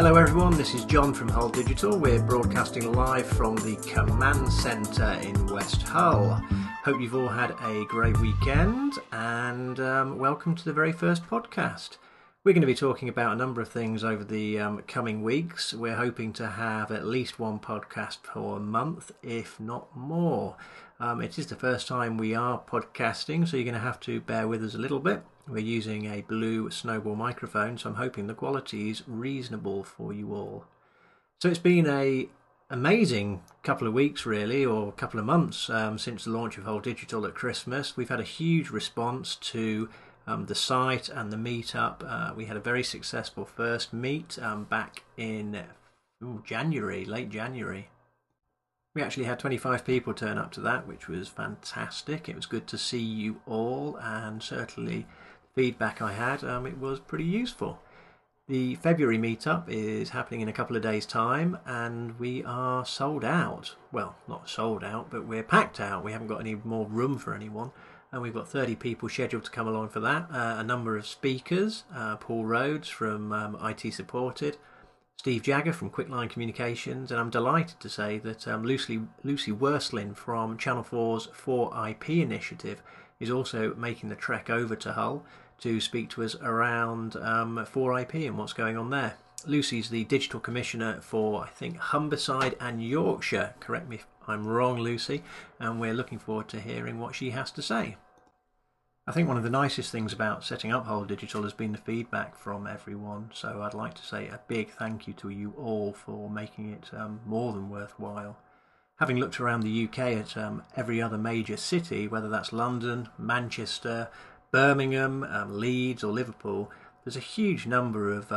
Hello everyone, this is John from Hull Digital. We're broadcasting live from the Command Centre in West Hull. Hope you've all had a great weekend and welcome to the very first podcast. We're going to be talking about a number of things over the coming weeks. We're hoping to have at least one podcast per month, if not more. It is the first time we are podcasting, so you're going to have to bear with us a little bit. We're using a Blue Snowball microphone, so I'm hoping the quality is reasonable for you all. So it's been an amazing couple of weeks, really, or a couple of months since the launch of Hull Digital at Christmas. We've had a huge response to the site and the meetup. We had a very successful first meet back in January, late January. We actually had 25 people turn up to that, which was fantastic. It was good to see you all, and certainly feedback I had, it was pretty useful. The February meetup is happening in a couple of days' time, and we are sold out. Well, not sold out, but we're packed out. We haven't got any more room for anyone, and we've got 30 people scheduled to come along for that. A number of speakers, Paul Rhodes from IT Supported, Steve Jagger from Quickline Communications, and I'm delighted to say that Lucy Worslin from Channel 4's 4IP initiative is also making the trek over to Hull to speak to us around 4IP and what's going on there. Lucy's the Digital Commissioner for, I think, Humberside and Yorkshire. Correct me if I'm wrong, Lucy, and we're looking forward to hearing what she has to say. I think one of the nicest things about setting up Hull Digital has been the feedback from everyone, so I'd like to say a big thank you to you all for making it more than worthwhile. Having looked around the UK at every other major city, whether that's London, Manchester, Birmingham, Leeds or Liverpool, there's a huge number of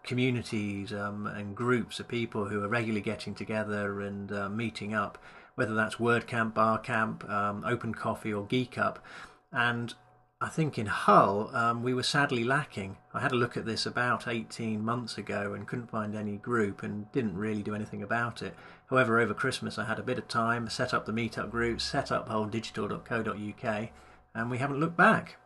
communities and groups of people who are regularly getting together and meeting up, whether that's WordCamp, Barcamp, Open Coffee or Geek Up. And I think in Hull we were sadly lacking. I had a look at this about 18 months ago and couldn't find any group and didn't really do anything about it. However, over Christmas I had a bit of time, set up the meetup group, set up hulldigital.co.uk, and we haven't looked back.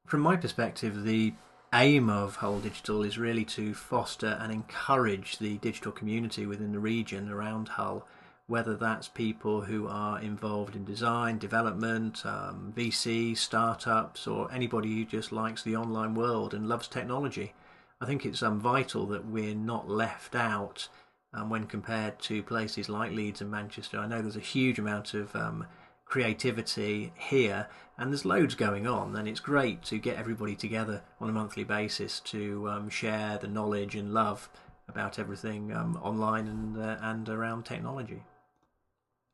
From my perspective, the aim of Hull Digital is really to foster and encourage the digital community within the region around Hull, whether that's people who are involved in design, development, VC, startups, or anybody who just likes the online world and loves technology. I think it's vital that we're not left out when compared to places like Leeds and Manchester. I know there's a huge amount of creativity here, and there's loads going on, and it's great to get everybody together on a monthly basis to share the knowledge and love about everything online and around technology.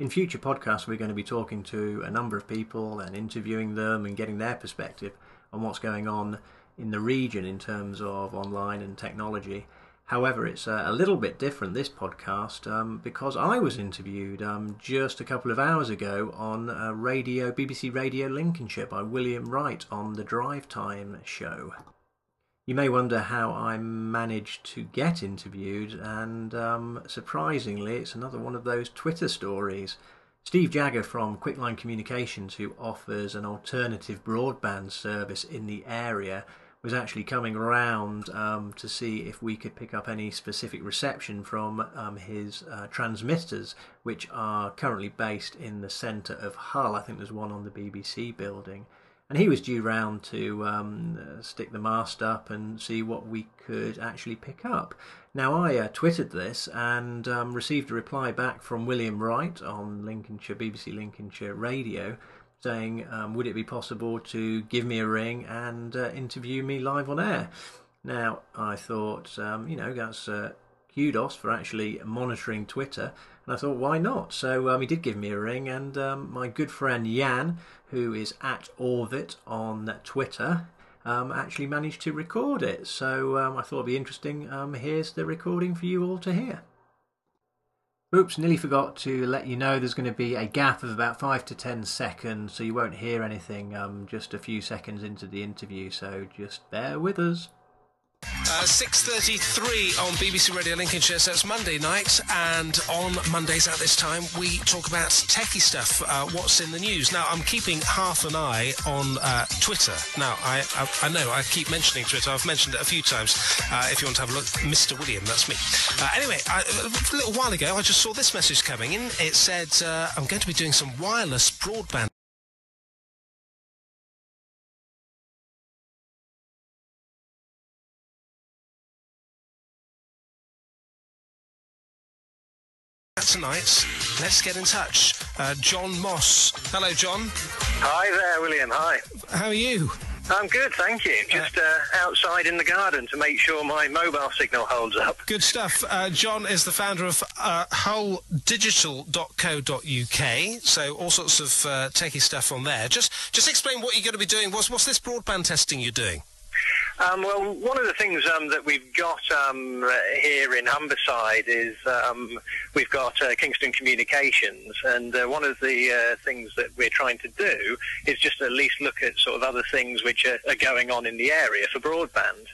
In future podcasts, we're going to be talking to a number of people and interviewing them and getting their perspective on what's going on in the region in terms of online and technology. However, it's a little bit different, this podcast, because I was interviewed just a couple of hours ago on BBC Radio Lincolnshire by William Wright on the Drive Time show. You may wonder how I managed to get interviewed, and surprisingly, it's another one of those Twitter stories. Steve Jagger from Quickline Communications, who offers an alternative broadband service in the area, was actually coming around to see if we could pick up any specific reception from his transmitters, which are currently based in the centre of Hull. I think there's one on the BBC building. And he was due round to stick the mast up and see what we could actually pick up. Now, I twittered this and received a reply back from William Wright on BBC Lincolnshire Radio, saying, would it be possible to give me a ring and interview me live on air? Now, I thought, that's kudos for actually monitoring Twitter, and I thought, why not? So he did give me a ring, and my good friend Jan, who is at Orvit on Twitter, actually managed to record it. So I thought it'd be interesting. Here's the recording for you all to hear. Oops, nearly forgot to let you know there's going to be a gap of about 5 to 10 seconds, so you won't hear anything just a few seconds into the interview, so just bear with us. 6:33 on BBC Radio Lincolnshire, so it's Monday night, and on Mondays at this time we talk about techie stuff, what's in the news. Now, I'm keeping half an eye on Twitter. Now, I know I keep mentioning Twitter. I've mentioned it a few times. If you want to have a look, Mr. William, that's me. Anyway, a little while ago I just saw this message coming in. It said, I'm going to be doing some wireless broadband tonight. Let's get in touch. John Moss. Hello, John. Hi there, William. Hi. How are you? I'm good, thank you. Just outside in the garden to make sure my mobile signal holds up. Good stuff. John is the founder of hulldigital.co.uk, so all sorts of techie stuff on there. Just explain what you're going to be doing. What's this broadband testing you're doing? Well, one of the things that we've got here in Humberside is we've got Kingston Communications, and one of the things that we're trying to do is just at least look at sort of other things which are going on in the area for broadband.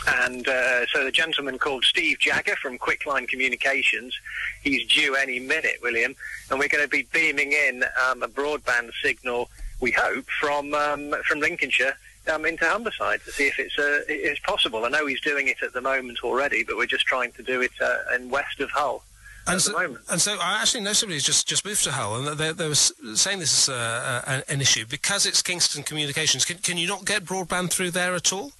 And so the gentleman called Steve Jagger from Quickline Communications, he's due any minute, William, and we're going to be beaming in a broadband signal, we hope, from Lincolnshire into Humberside to see if it's possible. I know he's doing it at the moment already, but we're just trying to do it in west of Hull at the moment. And so I actually know somebody who's just moved to Hull, and they were saying this is an issue because it's Kingston Communications. Can you not get broadband through there at all?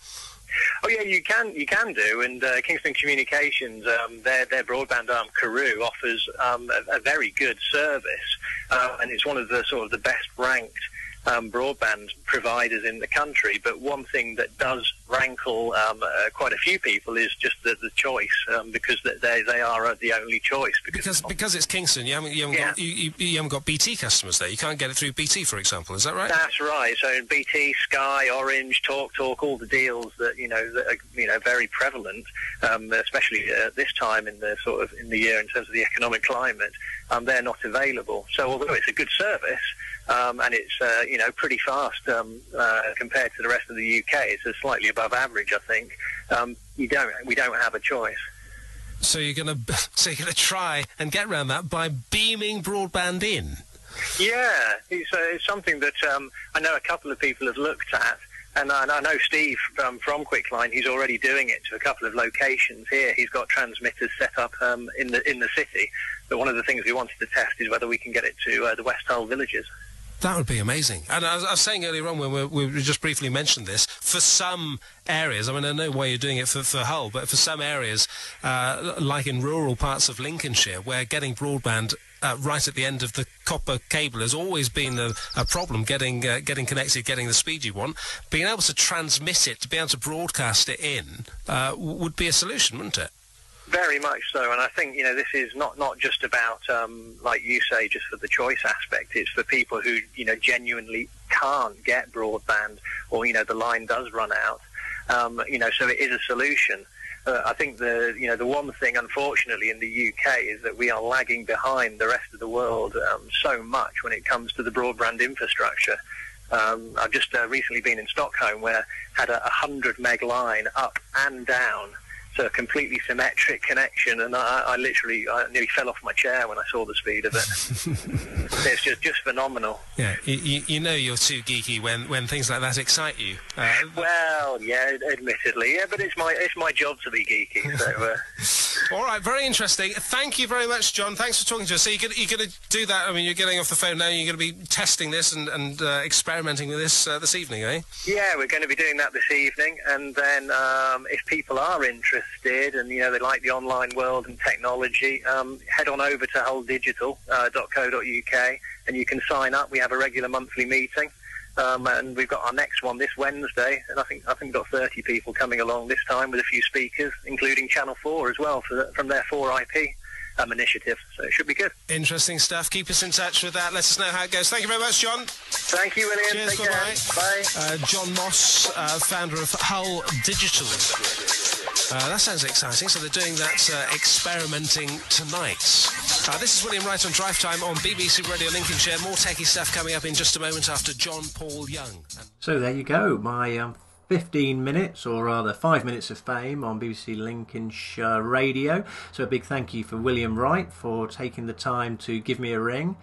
Oh yeah, you can do, and Kingston Communications, their broadband arm Carew offers a very good service, and it's one of the sort of the best ranked broadband providers in the country. But one thing that does rankle quite a few people is just the choice, because they are the only choice. Because it's Kingston, you haven't got BT customers there. You can't get it through BT, for example. Is that right? That's right. So BT, Sky, Orange, TalkTalk, all the deals that are very prevalent, especially at this time in the year in terms of the economic climate, they're not available. So although it's a good service, and it's pretty fast compared to the rest of the UK, it's slightly above average, I think. We don't have a choice. So you're gonna try and get around that by beaming broadband in. Yeah, it's something that I know a couple of people have looked at, and I know Steve from Quickline. He's already doing it to a couple of locations here. He's got transmitters set up in the city. But one of the things we wanted to test is whether we can get it to the West Hull villages. That would be amazing. And I was saying earlier on when we just briefly mentioned this, for some areas, I mean, I know why you're doing it for Hull, but for some areas, like in rural parts of Lincolnshire, where getting broadband right at the end of the copper cable has always been a problem, getting connected, getting the speed you want, being able to transmit it, to be able to broadcast it in, would be a solution, wouldn't it? Very much so, and I think this is not just about like you say, just for the choice aspect. It's for people who genuinely can't get broadband, or the line does run out. So it is a solution. I think the one thing, unfortunately, in the UK is that we are lagging behind the rest of the world so much when it comes to the broadband infrastructure. I've just recently been in Stockholm, where I had a 100 meg line up and down. So a completely symmetric connection, and I nearly fell off my chair when I saw the speed of it. It's just phenomenal. Yeah, you're too geeky when things like that excite you. Well, yeah, admittedly, yeah, but it's my job to be geeky. So. All right, very interesting. Thank you very much, John. Thanks for talking to us. So you're going to do that? I mean, you're getting off the phone now. You're going to be testing this and experimenting with this evening, eh? Yeah, we're going to be doing that this evening, and then if people are interested and they like the online world and technology, head on over to hulldigital.co.uk and you can sign up. We have a regular monthly meeting, and we've got our next one this Wednesday, and I think we've got 30 people coming along this time with a few speakers, including Channel 4 as well from their 4IP initiative, so it should be good. Interesting stuff. Keep us in touch with that. Let us know how it goes. Thank you very much, John. Thank you, William. Cheers, Take care. Bye. John Moss, founder of Hull Digital. That sounds exciting. So they're doing that experimenting tonight. This is William Wright on Drive Time on BBC Radio Lincolnshire. More techie stuff coming up in just a moment after John Paul Young. So there you go. My 15 minutes, or rather 5 minutes of fame on BBC Lincolnshire Radio. So a big thank you for William Wright for taking the time to give me a ring.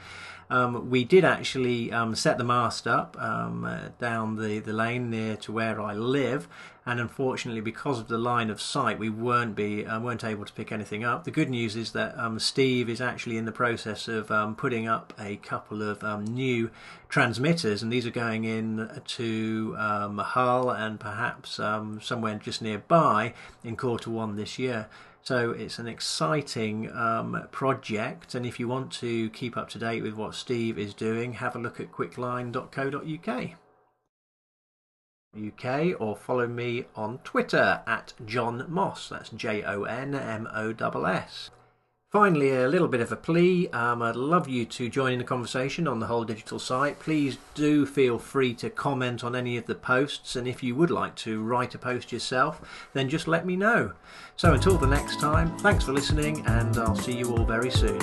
We did actually set the mast up down the lane near to where I live, and unfortunately because of the line of sight we weren't able to pick anything up. The good news is that Steve is actually in the process of putting up a couple of new transmitters, and these are going in to Hull and perhaps somewhere just nearby in Q1 this year. So it's an exciting project, and if you want to keep up to date with what Steve is doing, have a look at quickline.co.uk. Or follow me on Twitter at John Moss. That's JONMOSS. Finally, a little bit of a plea. I'd love you to join in the conversation on the Hull Digital site. Please do feel free to comment on any of the posts, and if you would like to write a post yourself, then just let me know. So until the next time, thanks for listening, and I'll see you all very soon.